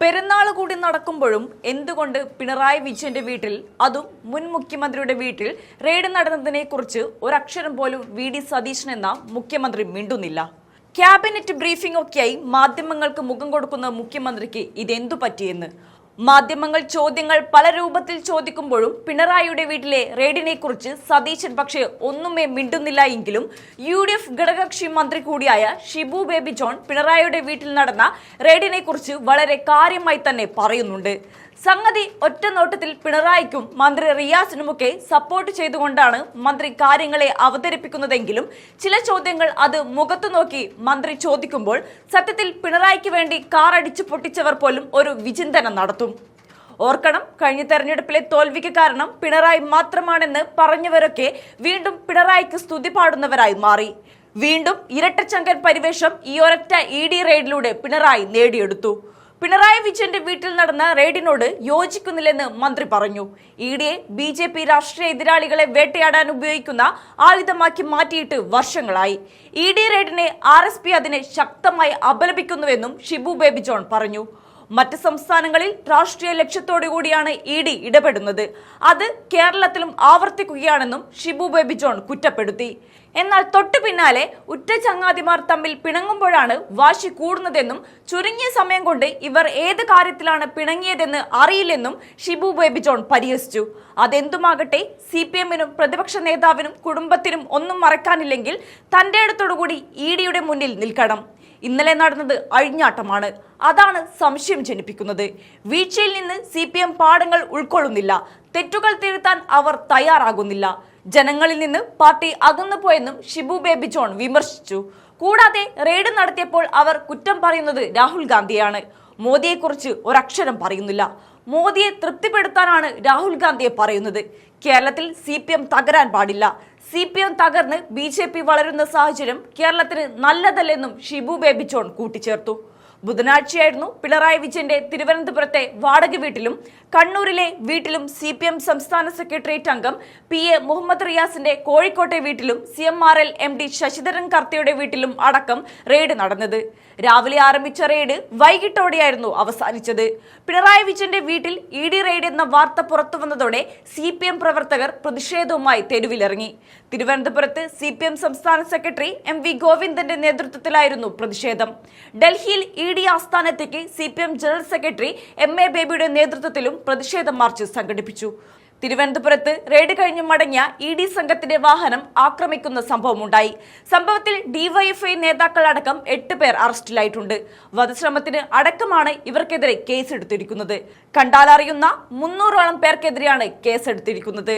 പെരുന്നാൾ കൂടി നടക്കുമ്പോഴും എന്തുകൊണ്ട് പിണറായി വിജയന്റെ വീട്ടിൽ, അതും മുൻ മുഖ്യമന്ത്രിയുടെ വീട്ടിൽ റെയ്ഡ് നടന്നതിനെ കുറിച്ച് ഒരക്ഷരം പോലും വി.ഡി. സതീശൻ എന്ന മുഖ്യമന്ത്രി മിണ്ടുന്നില്ല? ക്യാബിനറ്റ് ബ്രീഫിംഗ് ഒക്കെയായി മാധ്യമങ്ങൾക്ക് മുഖം കൊടുക്കുന്ന മുഖ്യമന്ത്രിക്ക് ഇതെന്തു പറ്റിയെന്ന് മാധ്യമങ്ങൾ ചോദ്യങ്ങൾ പല രൂപത്തിൽ ചോദിക്കുമ്പോഴും പിണറായിയുടെ വീട്ടിലെ റെയ്ഡിനെ കുറിച്ച് സതീശൻ പക്ഷേ ഒന്നുമേ മിണ്ടുന്നില്ല. എങ്കിലും UDF ഘടകകക്ഷി മന്ത്രി കൂടിയായ ഷിബു ബേബി ജോൺ പിണറായിയുടെ വീട്ടിൽ നടന്ന റെയ്ഡിനെ കുറിച്ച് വളരെ കാര്യമായി തന്നെ പറയുന്നുണ്ട്. സംഗതി ഒറ്റ നോട്ടത്തിൽ പിണറായിക്കും മന്ത്രി റിയാസിനുമൊക്കെ സപ്പോർട്ട് ചെയ്തുകൊണ്ടാണ് മന്ത്രി കാര്യങ്ങളെ അവതരിപ്പിക്കുന്നതെങ്കിലും ചില ചോദ്യങ്ങൾ അത് മുഖത്തു നോക്കി മന്ത്രി ചോദിക്കുമ്പോൾ സത്യത്തിൽ പിണറായിക്ക് വേണ്ടി കാർ അടിച്ചു പൊട്ടിച്ചവർ പോലും ഒരു വിചിന്തനം നടത്തും. ഓർക്കണം, കഴിഞ്ഞ തെരഞ്ഞെടുപ്പിലെ തോൽവിക്ക് കാരണം പിണറായി മാത്രമാണെന്ന് പറഞ്ഞവരൊക്കെ വീണ്ടും പിണറായിക്ക് സ്തുതി പാടുന്നവരായി മാറി. വീണ്ടും ഇരട്ടച്ചങ്കൻ പരിവേഷം ഈ ഒരൊറ്റ ED റെയ്ഡിലൂടെ പിണറായി നേടിയെടുത്തു. പിണറായി വിജയന്റെ വീട്ടിൽ നടന്ന റെയ്ഡിനോട് യോജിക്കുന്നില്ലെന്ന് മന്ത്രി പറഞ്ഞു. EDയെ BJP രാഷ്ട്രീയ എതിരാളികളെ വേട്ടയാടാൻ ഉപയോഗിക്കുന്ന ആയുധമാക്കി മാറ്റിയിട്ട് വർഷങ്ങളായി. ED റെയ്ഡിനെ RSP അതിനെ ശക്തമായി അപലപിക്കുന്നുവെന്നും ഷിബു ബേബി ജോൺ പറഞ്ഞു. മറ്റ് സംസ്ഥാനങ്ങളിൽ രാഷ്ട്രീയ ലക്ഷ്യത്തോടു കൂടിയാണ് ED ഇടപെടുന്നത്. അത് കേരളത്തിലും ആവർത്തിക്കുകയാണെന്നും ഷിബു ബേബി ജോൺ കുറ്റപ്പെടുത്തി. എന്നാൽ തൊട്ടു പിന്നാലെ ഉറ്റ ചങ്ങാതിമാർ തമ്മിൽ പിണങ്ങുമ്പോഴാണ് വാശി കൂടുന്നതെന്നും ചുരുങ്ങിയ സമയം കൊണ്ട് ഇവർ ഏത് കാര്യത്തിലാണ് പിണങ്ങിയതെന്ന് അറിയില്ലെന്നും ഷിബു ബേബി ജോൺ പരിഹസിച്ചു. അതെന്തുമാകട്ടെ, CPM-നും പ്രതിപക്ഷ നേതാവിനും കുടുംബത്തിനും ഒന്നും മറക്കാനില്ലെങ്കിൽ തന്റെ അടുത്തോടുകൂടി EDയുടെ മുന്നിൽ നിൽക്കണം. ഇന്നലെ നടന്നത് അഴിഞ്ഞാട്ടമാണ്. അതാണ് സംശയം ജനിപ്പിക്കുന്നത്. വീഴ്ചയിൽ നിന്ന് CPM പാഠങ്ങൾ ഉൾക്കൊള്ളുന്നില്ല. തെറ്റുകൾ തിരുത്താൻ അവർ തയ്യാറാകുന്നില്ല. ജനങ്ങളിൽ നിന്ന് പാർട്ടി അകന്നുപോയെന്നും ഷിബു ബേബി ജോൺ വിമർശിച്ചു. കൂടാതെ റെയ്ഡ് നടത്തിയപ്പോൾ അവർ കുറ്റം പറയുന്നത് രാഹുൽ ഗാന്ധിയാണ്. മോദിയെക്കുറിച്ച് ഒരക്ഷരം പറയുന്നില്ല. മോദിയെ തൃപ്തിപ്പെടുത്താനാണ് രാഹുൽ ഗാന്ധിയെ പറയുന്നത്. കേരളത്തിൽ CPM തകരാൻ പാടില്ല. CPM തകർന്ന് BJP വളരുന്ന സാഹചര്യം കേരളത്തിന് നല്ലതല്ലെന്നും ഷിബു ബേബി ജോൺ കൂട്ടിച്ചേർത്തു. ബുധനാഴ്ചയായിരുന്നു പിണറായി വിജയന്റെ തിരുവനന്തപുരത്തെ വാടക വീട്ടിലും കണ്ണൂരിലെ വീട്ടിലും CPM സംസ്ഥാന സെക്രട്ടേറിയറ്റ് അംഗം PA മുഹമ്മദ് റിയാസിന്റെ കോഴിക്കോട്ടെ വീട്ടിലും CMRL MD ശശിധരൻ കർത്തയുടെ വീട്ടിലും അടക്കം റെയ്ഡ് നടന്നത്. രാവിലെ ആരംഭിച്ച റെയ്ഡ് വൈകിട്ടോടെയായിരുന്നു അവസാനിച്ചത്. പിണറായി വിജയന്റെ വീട്ടിൽ ED റെയ്ഡ് എന്ന വാർത്ത പുറത്തു വന്നതോടെ CPM പ്രവർത്തകർ പ്രതിഷേധവുമായി തെരുവിലിറങ്ങി. തിരുവനന്തപുരത്ത് CPM സംസ്ഥാന സെക്രട്ടറി MV ഗോവിന്ദന്റെ നേതൃത്വത്തിലായിരുന്നു പ്രതിഷേധം. ഡൽഹിയിൽ ED ആസ്ഥാനത്തേക്ക് CPM general secretary MA ബേബിയുടെ നേതൃത്വത്തിലും പ്രതിഷേധ മാർച്ച് സംഘടിപ്പിച്ചു. തിരുവനന്തപുരത്ത് റെയ്ഡ് കഴിഞ്ഞ് മടങ്ങിയ ED സംഘത്തിന്റെ വാഹനം ആക്രമിക്കുന്ന സംഭവമുണ്ടായി. സംഭവത്തിൽ DYFI നേതാക്കളടക്കം 8 പേർ അറസ്റ്റിലായിട്ടുണ്ട്. വധശ്രമത്തിന് അടക്കമാണ് ഇവർക്കെതിരെ കേസെടുത്തിരിക്കുന്നത്. കണ്ടാലറിയുന്ന 300ഓളം പേർക്കെതിരെയാണ് കേസെടുത്തിരിക്കുന്നത്.